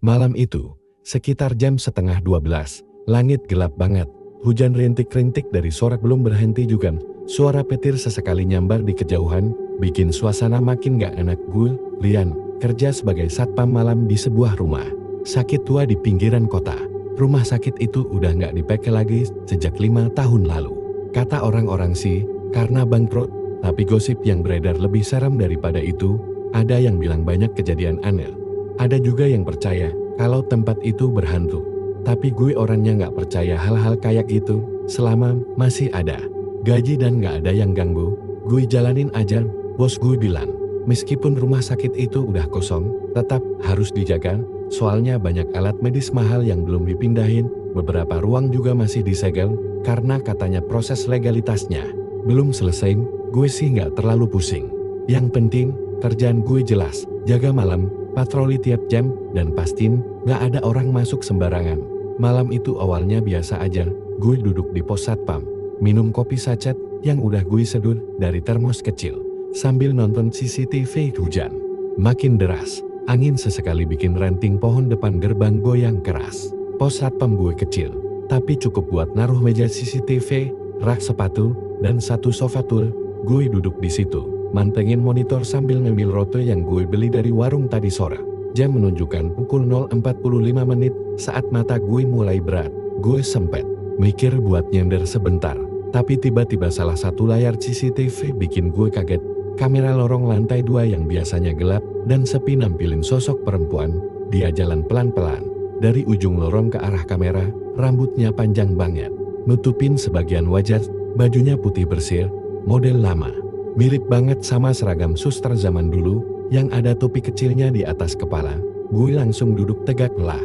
Malam itu, sekitar jam setengah 12, langit gelap banget. Hujan rintik-rintik dari sorak belum berhenti juga. Suara petir sesekali nyambar di kejauhan, bikin suasana makin gak enak. Gue, Rian, kerja sebagai satpam malam di sebuah rumah sakit tua di pinggiran kota. Rumah sakit itu udah gak dipakai lagi sejak 5 tahun lalu. Kata orang-orang sih, karena bangkrut, tapi gosip yang beredar lebih seram daripada itu. Ada yang bilang banyak kejadian aneh. Ada juga yang percaya kalau tempat itu berhantu. Tapi gue orangnya gak percaya hal-hal kayak gitu. Selama masih ada gaji dan gak ada yang ganggu, gue jalanin aja. Bos gue bilang, meskipun rumah sakit itu udah kosong, tetap harus dijaga. Soalnya banyak alat medis mahal yang belum dipindahin. Beberapa ruang juga masih disegel, karena katanya proses legalitasnya belum selesai. Gue sih gak terlalu pusing. Yang penting, kerjaan gue jelas, jaga malam, patroli tiap jam, dan pastiin gak ada orang masuk sembarangan. Malam itu awalnya biasa aja. Gue duduk di pos satpam, minum kopi sachet yang udah gue seduh dari termos kecil, sambil nonton CCTV. Hujan makin deras, angin sesekali bikin ranting pohon depan gerbang goyang keras. Pos satpam gue kecil, tapi cukup buat naruh meja CCTV, rak sepatu, dan satu sofa tul. Gue duduk di situ, mantengin monitor sambil ngemil roti yang gue beli dari warung tadi sore. Jam menunjukkan pukul 0.45 saat mata gue mulai berat. Gue sempet mikir buat nyender sebentar, tapi tiba-tiba salah satu layar CCTV bikin gue kaget. Kamera lorong lantai 2 yang biasanya gelap dan sepi nampilin sosok perempuan. Dia jalan pelan-pelan dari ujung lorong ke arah kamera. Rambutnya panjang banget, nutupin sebagian wajah. Bajunya putih bersih, model lama, mirip banget sama seragam suster zaman dulu yang ada topi kecilnya di atas kepala. Gue langsung duduk tegak. Lah,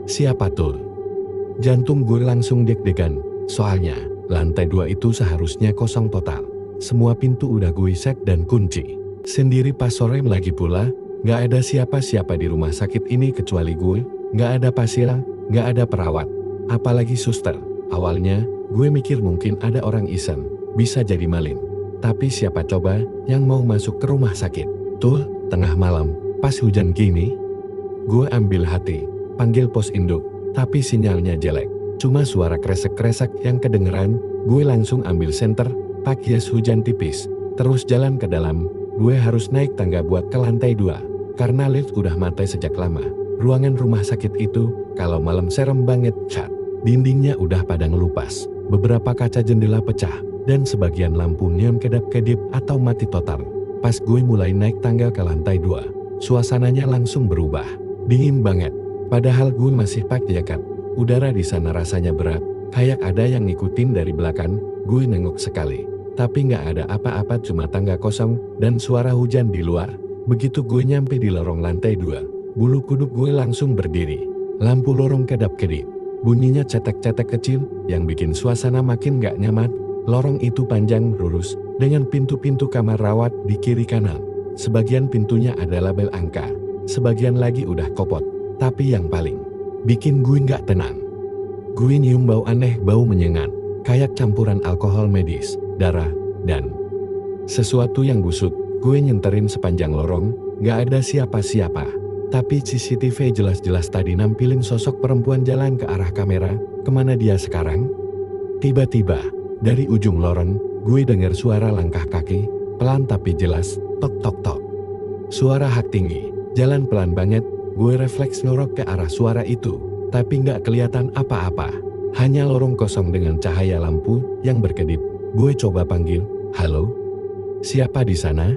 siapa tuh? Jantung gue langsung deg-degan, soalnya lantai 2 itu seharusnya kosong total. Semua pintu udah gue set dan kunci sendiri pas sore. Lagi pula, gak ada siapa-siapa di rumah sakit ini kecuali gue. Gak ada pasien, gak ada perawat, apalagi suster. Awalnya, gue mikir mungkin ada orang iseng, bisa jadi maling. Tapi siapa coba yang mau masuk ke rumah sakit? Tuh, tengah malam, pas hujan gini. Gue ambil hati, panggil pos induk, tapi sinyalnya jelek. Cuma suara kresek-kresek yang kedengeran. Gue langsung ambil senter, pakai jas hujan tipis, terus jalan ke dalam. Gue harus naik tangga buat ke lantai 2, karena lift udah mati sejak lama. Ruangan rumah sakit itu, kalau malam serem banget. Cat dindingnya udah pada ngelupas, beberapa kaca jendela pecah, dan sebagian lampu neon kedap-kedip atau mati total. Pas gue mulai naik tangga ke lantai 2, suasananya langsung berubah. Dingin banget, padahal gue masih pakai jaket. Udara di sana rasanya berat, kayak ada yang ngikutin dari belakang. Gue nengok sekali, tapi gak ada apa-apa, cuma tangga kosong dan suara hujan di luar. Begitu gue nyampe di lorong lantai 2, bulu kuduk gue langsung berdiri. Lampu lorong kedap-kedip, bunyinya cetek-cetek kecil yang bikin suasana makin gak nyaman. Lorong itu panjang lurus, dengan pintu-pintu kamar rawat di kiri kanan. Sebagian pintunya ada label angka, sebagian lagi udah kopot. Tapi yang paling bikin gue gak tenang, gue nyium bau aneh, bau menyengat, kayak campuran alkohol medis, darah, dan sesuatu yang busuk. Gue nyenterin sepanjang lorong, gak ada siapa-siapa. Tapi CCTV jelas-jelas tadi nampilin sosok perempuan jalan ke arah kamera. Kemana dia sekarang? Tiba-tiba, dari ujung lorong, gue dengar suara langkah kaki, pelan tapi jelas, tok-tok-tok. Suara hak tinggi, jalan pelan banget. Gue refleks ngorok ke arah suara itu, tapi gak kelihatan apa-apa. Hanya lorong kosong dengan cahaya lampu yang berkedip. Gue coba panggil, halo? Siapa di sana?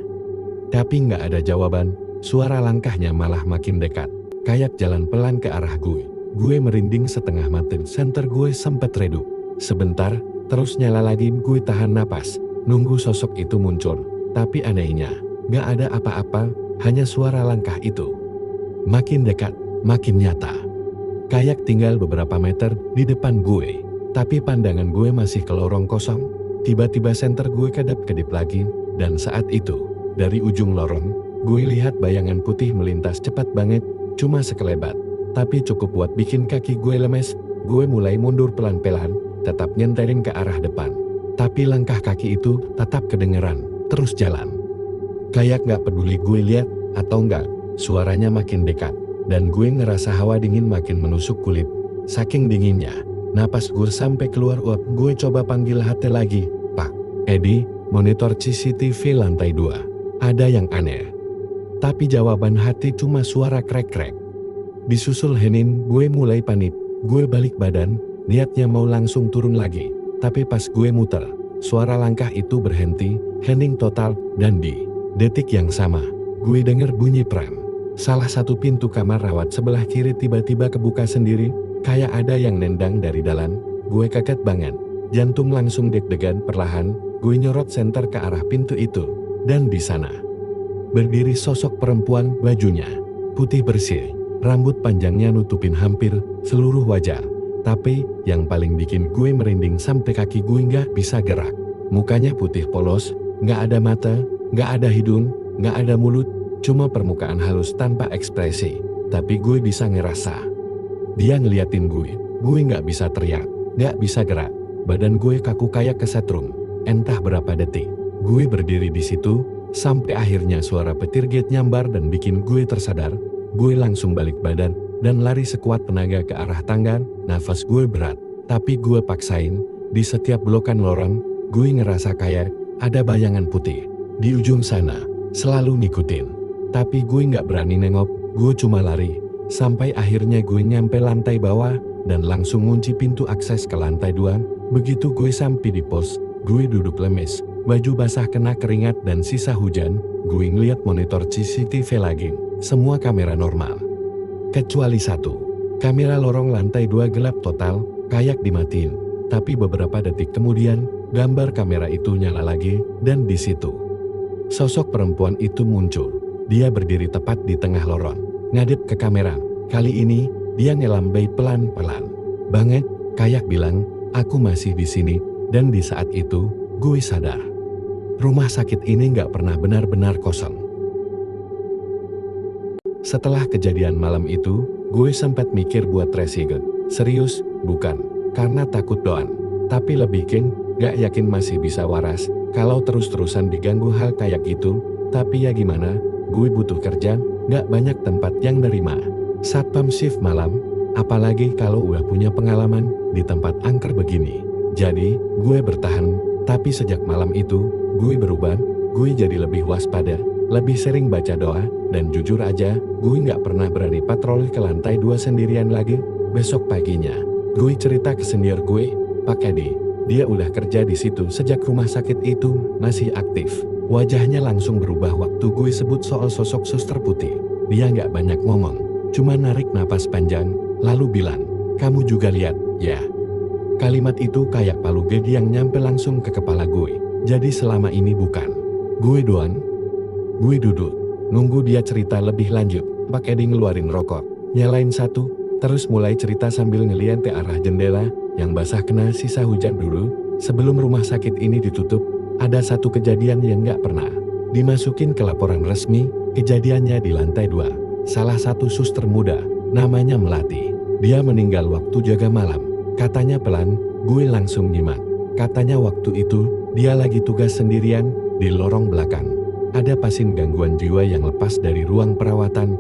Tapi gak ada jawaban. Suara langkahnya malah makin dekat, kayak jalan pelan ke arah gue. Gue merinding setengah mati, senter gue sempet redup sebentar, terus nyala lagi. Gue tahan napas, nunggu sosok itu muncul. Tapi anehnya, gak ada apa-apa, hanya suara langkah itu. Makin dekat, makin nyata. Kayak tinggal beberapa meter di depan gue. Tapi pandangan gue masih ke lorong kosong. Tiba-tiba senter gue kedap-kedip lagi, dan saat itu, dari ujung lorong, gue lihat bayangan putih melintas cepat banget, cuma sekelebat, tapi cukup buat bikin kaki gue lemes. Gue mulai mundur pelan-pelan, tetap nyenterin ke arah depan. Tapi langkah kaki itu tetap kedengeran, terus jalan. Kayak gak peduli gue lihat atau enggak, suaranya makin dekat. dan gue ngerasa hawa dingin makin menusuk kulit. Saking dinginnya, napas gue sampai keluar uap. Gue coba panggil HT lagi. Pak, Edi, monitor CCTV lantai 2. Ada yang aneh. Tapi jawaban HT cuma suara krek-krek. Disusul hening, gue mulai panik. Gue balik badan, niatnya mau langsung turun lagi. Tapi pas gue muter, suara langkah itu berhenti, hening total, dan di detik yang sama, gue denger bunyi pram. Salah satu pintu kamar rawat sebelah kiri tiba-tiba kebuka sendiri, kayak ada yang nendang dari dalam. Gue kaget banget, jantung langsung deg-degan perlahan. Gue nyorot senter ke arah pintu itu, dan di sana berdiri sosok perempuan, bajunya putih bersih, rambut panjangnya nutupin hampir seluruh wajah. Tapi yang paling bikin gue merinding sampai kaki gue nggak bisa gerak. Mukanya putih polos, nggak ada mata, nggak ada hidung, nggak ada mulut, cuma permukaan halus tanpa ekspresi. Tapi gue bisa ngerasa dia ngeliatin gue nggak bisa teriak, nggak bisa gerak. Badan gue kaku kayak kesetrum. Entah berapa detik, gue berdiri di situ, sampai akhirnya suara petir gate nyambar dan bikin gue tersadar. Gue langsung balik badan, dan lari sekuat tenaga ke arah tangga. Nafas gue berat, tapi gue paksain. Di setiap belokan lorong, gue ngerasa kayak ada bayangan putih di ujung sana, selalu ngikutin. Tapi gue nggak berani nengok, gue cuma lari. Sampai akhirnya gue nyampe lantai bawah, dan langsung ngunci pintu akses ke lantai 2. Begitu gue sampai di pos, gue duduk lemes, baju basah kena keringat dan sisa hujan. Gue ngeliat monitor CCTV lagi, semua kamera normal. Kecuali satu, kamera lorong lantai 2 gelap total, kayak dimatiin. Tapi beberapa detik kemudian, gambar kamera itu nyala lagi, dan di situ sosok perempuan itu muncul. Dia berdiri tepat di tengah lorong, ngadep ke kamera. Kali ini, dia ngelambai pelan-pelan banget, kayak bilang, aku masih di sini. Dan di saat itu, gue sadar, rumah sakit ini nggak pernah benar-benar kosong. Setelah kejadian malam itu, gue sempat mikir buat resigen. Serius, bukan karena takut doang, tapi lebih gak yakin masih bisa waras kalau terus-terusan diganggu hal kayak gitu. Tapi ya gimana, gue butuh kerja, gak banyak tempat yang nerima satpam shift malam, apalagi kalau udah punya pengalaman di tempat angker begini. Jadi, gue bertahan. Tapi sejak malam itu, gue berubah. Gue jadi lebih waspada, lebih sering baca doa, dan jujur aja, gue gak pernah berani patroli ke lantai 2 sendirian lagi. Besok paginya, gue cerita ke senior gue, Pak Edi. Dia udah kerja di situ sejak rumah sakit itu masih aktif. Wajahnya langsung berubah waktu gue sebut soal sosok suster putih. Dia gak banyak ngomong, cuma narik napas panjang, lalu bilang, kamu juga lihat, ya. Kalimat itu kayak palu gede yang nyampe langsung ke kepala gue. Jadi selama ini bukan gue doang. Gue duduk, nunggu dia cerita lebih lanjut. Pak Edi ngeluarin rokok, nyalain satu, terus mulai cerita sambil ngeliat ke arah jendela yang basah kena sisa hujan dulu. Sebelum rumah sakit ini ditutup, ada satu kejadian yang gak pernah dimasukin ke laporan resmi. Kejadiannya di lantai 2. Salah satu suster muda, namanya Melati. Dia meninggal waktu jaga malam. Katanya pelan, gue langsung nyimak. Katanya waktu itu, dia lagi tugas sendirian di lorong belakang. Ada pasien gangguan jiwa yang lepas dari ruang perawatan.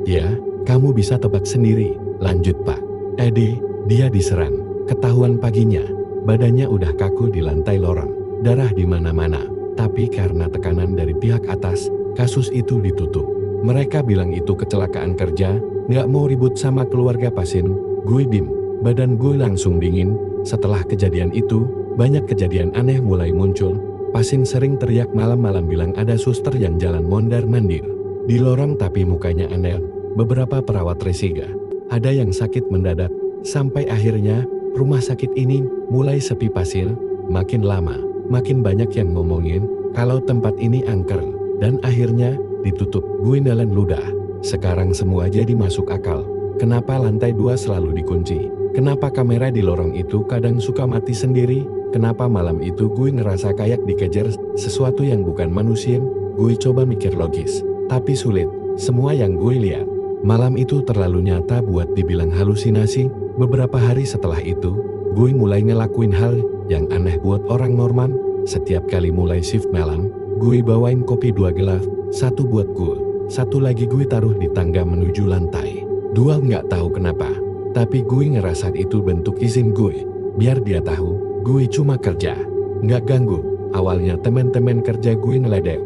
Ya, kamu bisa tebak sendiri, lanjut Pak Edi. Dia diserang, ketahuan paginya, badannya udah kaku di lantai lorong, darah di mana-mana. Tapi karena tekanan dari pihak atas, kasus itu ditutup. Mereka bilang itu kecelakaan kerja, nggak mau ribut sama keluarga pasien. Gue dim. Badan gue langsung dingin. Setelah kejadian itu, banyak kejadian aneh mulai muncul. Pasien sering teriak malam-malam bilang ada suster yang jalan mondar-mandir di lorong tapi mukanya aneh. Beberapa perawat resiga, ada yang sakit mendadak. Sampai akhirnya, rumah sakit ini mulai sepi pasien. Makin lama, makin banyak yang ngomongin kalau tempat ini angker. Dan akhirnya, ditutup. Gue nelan ludah. Sekarang semua jadi masuk akal. Kenapa lantai 2 selalu dikunci? Kenapa kamera di lorong itu kadang suka mati sendiri? Kenapa malam itu gue ngerasa kayak dikejar sesuatu yang bukan manusia? Gue coba mikir logis, tapi sulit. Semua yang gue lihat malam itu terlalu nyata buat dibilang halusinasi. Beberapa hari setelah itu, gue mulai ngelakuin hal yang aneh buat orang normal. Setiap kali mulai shift malam, gue bawain kopi 2 gelas, satu buat gue, Satu lagi gue taruh di tangga menuju lantai 2, nggak tahu kenapa. Tapi gue ngerasa itu bentuk izin gue, biar dia tahu gue cuma kerja, nggak ganggu. Awalnya teman-teman kerja gue ngeledek,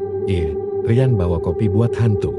Rian bawa kopi buat hantu.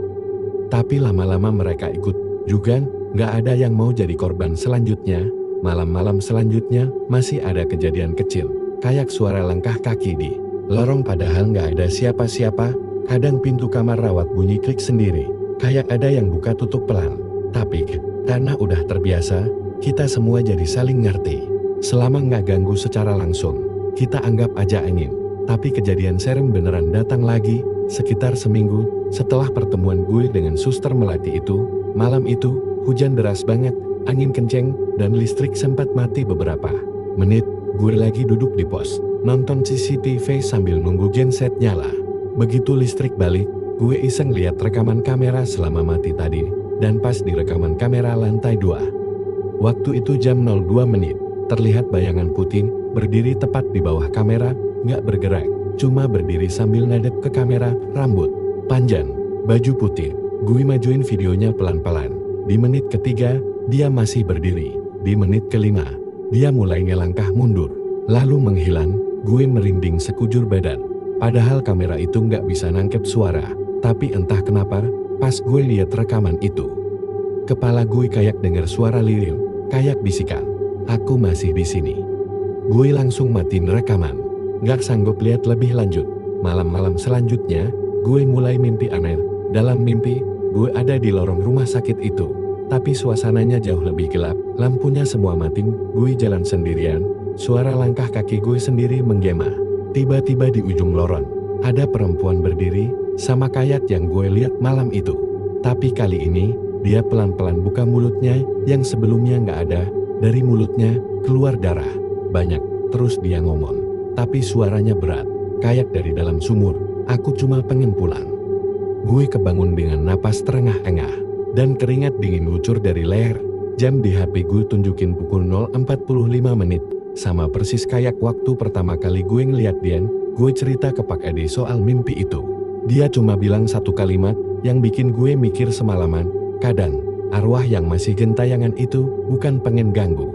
Tapi lama-lama mereka ikut juga, nggak ada yang mau jadi korban selanjutnya. Malam-malam selanjutnya masih ada kejadian kecil, kayak suara langkah kaki di lorong padahal nggak ada siapa-siapa. Kadang pintu kamar rawat bunyi klik sendiri, kayak ada yang buka tutup pelan. Tapi karena udah terbiasa, kita semua jadi saling ngerti. Selama nggak ganggu secara langsung, kita anggap aja angin. Tapi kejadian serem beneran datang lagi, sekitar seminggu setelah pertemuan gue dengan Suster Melati itu. Malam itu, hujan deras banget, angin kenceng, dan listrik sempat mati beberapa menit. Gue lagi duduk di pos, nonton CCTV sambil nunggu genset nyala. Begitu listrik balik, gue iseng lihat rekaman kamera selama mati tadi, dan pas di rekaman kamera lantai 2. Waktu itu jam 02 menit, terlihat bayangan putih, berdiri tepat di bawah kamera, nggak bergerak, cuma berdiri sambil nadep ke kamera, rambut panjang, baju putih. Gue majuin videonya pelan-pelan. Di menit ketiga, dia masih berdiri. Di menit kelima, dia mulai ngelangkah mundur, lalu menghilang. Gue merinding sekujur badan. Padahal kamera itu nggak bisa nangkep suara, tapi entah kenapa, pas gue lihat rekaman itu, kepala gue kayak dengar suara lirih, kayak bisikan, "Aku masih di sini." Gue langsung matiin rekaman, nggak sanggup lihat lebih lanjut. Malam-malam selanjutnya, gue mulai mimpi aneh. Dalam mimpi, gue ada di lorong rumah sakit itu, tapi suasananya jauh lebih gelap, lampunya semua mati. Gue jalan sendirian, suara langkah kaki gue sendiri menggema. Tiba-tiba di ujung lorong, ada perempuan berdiri, sama kayak yang gue lihat malam itu. Tapi kali ini, dia pelan-pelan buka mulutnya yang sebelumnya nggak ada. Dari mulutnya, keluar darah banyak. Terus dia ngomong, tapi suaranya berat, kayak dari dalam sumur. "Aku cuma pengen pulang." Gue kebangun dengan napas terengah-engah, dan keringat dingin ngucur dari leher. Jam di HP gue tunjukin pukul 0.45 menit. Sama persis kayak waktu pertama kali gue ngeliat Dian. Gue cerita ke Pak Edi soal mimpi itu. Dia cuma bilang satu kalimat yang bikin gue mikir semalaman. Kadang, arwah yang masih gentayangan itu bukan pengen ganggu,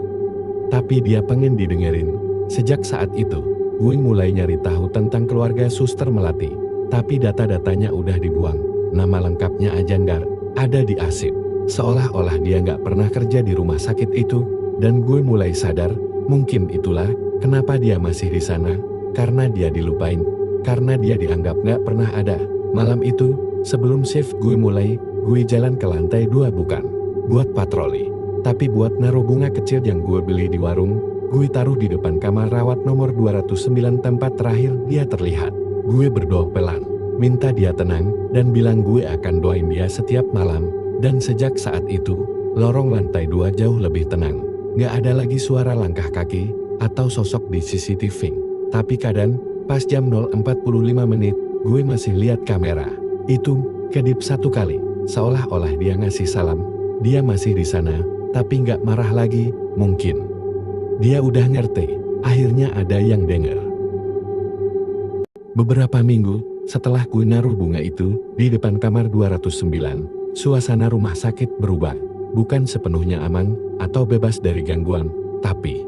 tapi dia pengen didengerin. Sejak saat itu, gue mulai nyari tahu tentang keluarga Suster Melati. Tapi data-datanya udah dibuang. Nama lengkapnya aja nggak ada di arsip. Seolah-olah dia nggak pernah kerja di rumah sakit itu. Dan gue mulai sadar, mungkin itulah kenapa dia masih di sana. Karena dia dilupain. Karena dia dianggap nggak pernah ada. Malam itu, sebelum shift gue mulai, gue jalan ke lantai 2 bukan buat patroli, tapi buat naruh bunga kecil yang gue beli di warung. Gue taruh di depan kamar rawat nomor 209 tempat terakhir dia terlihat. Gue berdoa pelan, minta dia tenang, dan bilang gue akan doain dia setiap malam. Dan sejak saat itu, lorong lantai 2 jauh lebih tenang. Gak ada lagi suara langkah kaki, atau sosok di CCTV. Tapi kadang, pas jam 0.45 menit, gue masih lihat kamera itu kedip satu kali, seolah-olah dia ngasih salam. Dia masih di sana, tapi gak marah lagi. Mungkin dia udah ngerti, akhirnya ada yang denger. Beberapa minggu setelah gue naruh bunga itu di depan kamar 209, suasana rumah sakit berubah. Bukan sepenuhnya aman atau bebas dari gangguan, tapi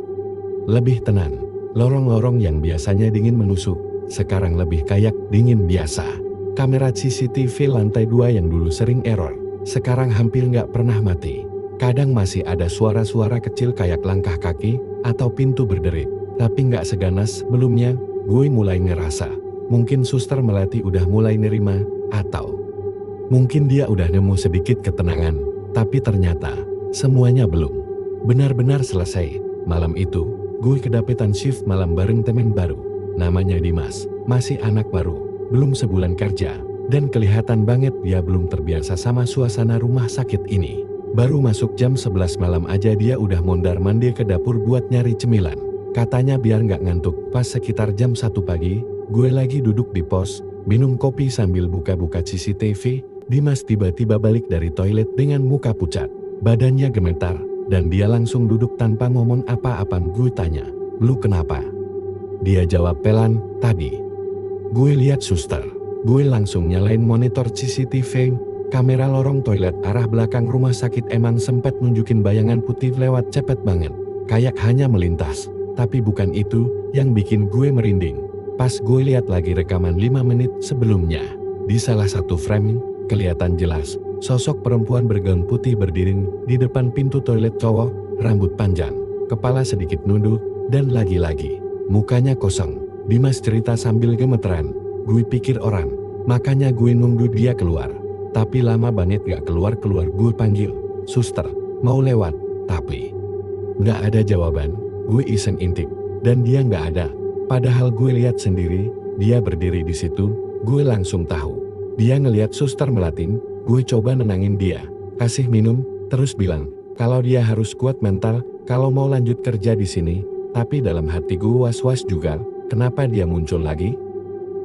lebih tenang. Lorong-lorong yang biasanya dingin menusuk, sekarang lebih kayak dingin biasa. Kamera CCTV lantai 2 yang dulu sering error, sekarang hampir nggak pernah mati. Kadang masih ada suara-suara kecil kayak langkah kaki atau pintu berderit, tapi nggak seganas sebelumnya. Gue mulai ngerasa, mungkin Suster Melati udah mulai nerima, atau mungkin dia udah nemu sedikit ketenangan. Tapi ternyata, semuanya belum benar-benar selesai. Malam itu, gue kedapetan shift malam bareng temen baru. Namanya Dimas, masih anak baru, belum sebulan kerja. Dan kelihatan banget dia belum terbiasa sama suasana rumah sakit ini. Baru masuk jam 11 malam aja dia udah mondar-mandir ke dapur buat nyari cemilan. Katanya biar nggak ngantuk. Pas sekitar jam 1 pagi, gue lagi duduk di pos, minum kopi sambil buka-buka CCTV. Dimas tiba-tiba balik dari toilet dengan muka pucat. Badannya gemetar, dan dia langsung duduk tanpa ngomong apa-apa. Gue tanya, "Lu kenapa?" Dia jawab pelan, "Tadi gue lihat suster." Gue langsung nyalain monitor CCTV, Kamera lorong toilet arah belakang rumah sakit emang sempat nunjukin bayangan putih lewat cepet banget. Kayak hanya melintas. Tapi bukan itu yang bikin gue merinding. Pas gue lihat lagi rekaman 5 menit sebelumnya. Di salah satu frame, kelihatan jelas. Sosok perempuan bergaun putih berdiri di depan pintu toilet cowok, rambut panjang, kepala sedikit nunduk, dan lagi-lagi, mukanya kosong. Dimas cerita sambil gemeteran. Gue pikir orang, makanya gue nunggu dia keluar. Tapi lama banget gak keluar-keluar. Gue panggil, "Suster, mau lewat?" Tapi gak ada jawaban. Gue iseng intip, dan dia gak ada. Padahal gue lihat sendiri, dia berdiri di situ. Gue langsung tahu. Dia ngeliat suster melatin. Gue coba nenangin dia, kasih minum, terus bilang, kalau dia harus kuat mental, kalau mau lanjut kerja di sini. Tapi dalam hati gue was-was juga, kenapa dia muncul lagi?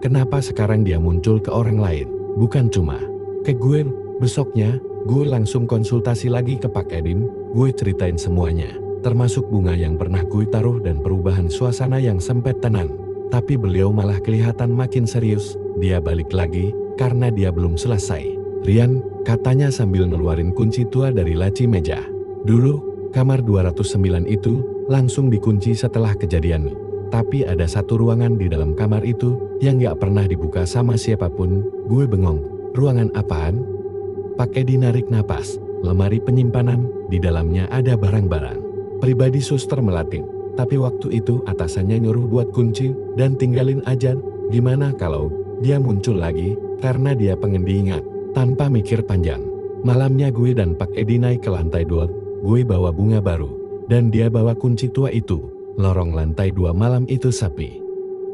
Kenapa sekarang dia muncul ke orang lain, bukan cuma ke gue? Besoknya, gue langsung konsultasi lagi ke Pak Edin. Gue ceritain semuanya, termasuk bunga yang pernah gue taruh dan perubahan suasana yang sempat tenang. Tapi beliau malah kelihatan makin serius. Dia balik lagi, karena dia belum selesai. "Rian," katanya sambil ngeluarin kunci tua dari laci meja. "Dulu, kamar 209 itu langsung dikunci setelah kejadian. Tapi ada satu ruangan di dalam kamar itu yang gak pernah dibuka sama siapapun." Gue bengong. "Ruangan apaan?" Pak Edi narik napas. "Lemari penyimpanan, di dalamnya ada barang-barang pribadi suster Melatin. Tapi waktu itu atasannya nyuruh buat kunci dan tinggalin aja. Gimana kalau dia muncul lagi karena dia pengen diingat?" Tanpa mikir panjang, malamnya gue dan Pak Edi naik ke lantai 2. Gue bawa bunga baru, dan dia bawa kunci tua itu. Lorong lantai 2 malam itu sepi.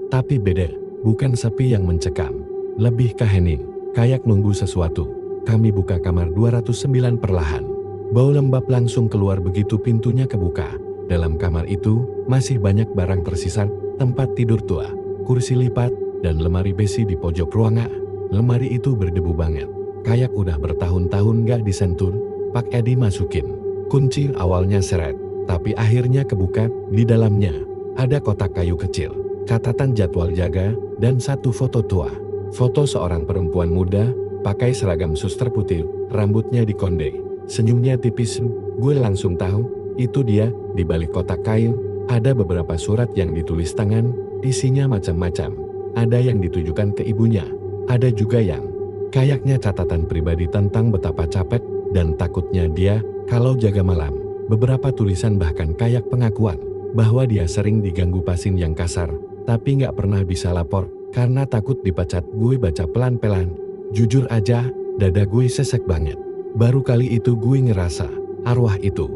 Tapi beda, bukan sepi yang mencekam. Lebih ke hening, kayak nunggu sesuatu. Kami buka kamar 209 perlahan. Bau lembab langsung keluar begitu pintunya kebuka. Dalam kamar itu, masih banyak barang tersisa, tempat tidur tua, kursi lipat, dan lemari besi di pojok ruangan. Lemari itu berdebu banget. Kayak udah bertahun-tahun gak disentuh. Pak Edi masukin kunci, awalnya seret, tapi akhirnya kebuka. Di dalamnya ada kotak kayu kecil, catatan jadwal jaga, dan satu foto tua. Foto seorang perempuan muda, pakai seragam suster putih, rambutnya dikonde, senyumnya tipis. Gue langsung tahu, itu dia. Di balik kotak kayu, ada beberapa surat yang ditulis tangan, isinya macam-macam. Ada yang ditujukan ke ibunya, ada juga yang kayaknya catatan pribadi tentang betapa capek dan takutnya dia kalau jaga malam. Beberapa tulisan bahkan kayak pengakuan bahwa dia sering diganggu pasien yang kasar, tapi gak pernah bisa lapor karena takut dipecat. Gue baca pelan-pelan. Jujur aja, dada gue sesek banget. Baru kali itu gue ngerasa, arwah itu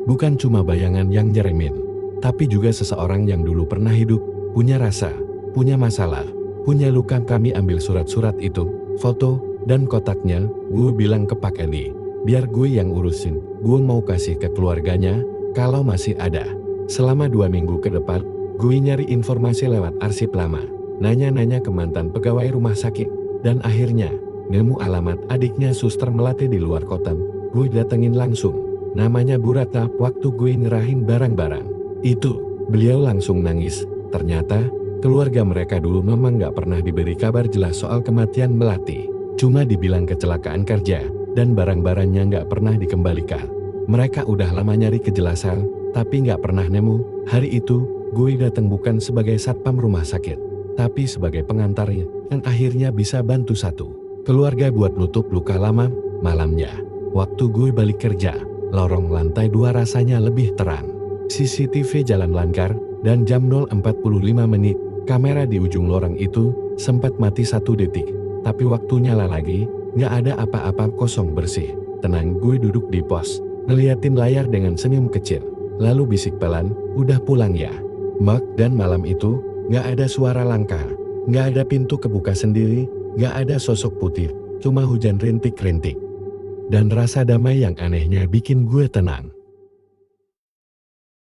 bukan cuma bayangan yang nyeremin, tapi juga seseorang yang dulu pernah hidup, punya rasa, punya masalah, punya luka. Kami ambil surat-surat itu, foto, dan kotaknya. Gue bilang ke Pak Edi, biar gue yang urusin. Gue mau kasih ke keluarganya, kalau masih ada. Selama 2 minggu ke depan, gue nyari informasi lewat arsip lama. Nanya-nanya ke mantan pegawai rumah sakit. Dan akhirnya, nemu alamat adiknya suster Melati di luar kota. Gue datengin langsung. Namanya Bu Ratna. Waktu gue nyerahin barang-barang itu, beliau langsung nangis. Ternyata, keluarga mereka dulu memang gak pernah diberi kabar jelas soal kematian Melati. Cuma dibilang kecelakaan kerja, dan barang-barangnya gak pernah dikembalikan. Mereka udah lama nyari kejelasan, tapi gak pernah nemu. Hari itu, gue datang bukan sebagai satpam rumah sakit, tapi sebagai pengantarnya, yang akhirnya bisa bantu satu keluarga buat nutup luka lama. Malamnya, waktu gue balik kerja, lorong lantai 2 rasanya lebih terang. CCTV jalan lancar, dan jam 0.45 menit, kamera di ujung lorong itu sempat mati 1 detik. Tapi waktu nyala lagi, gak ada apa-apa, kosong bersih. Tenang, gue duduk di pos, ngeliatin layar dengan senyum kecil. Lalu bisik pelan, "Udah pulang ya, Mak?" Dan malam itu, gak ada suara langkah, gak ada pintu kebuka sendiri, gak ada sosok putih, cuma hujan rintik-rintik. Dan rasa damai yang anehnya bikin gue tenang.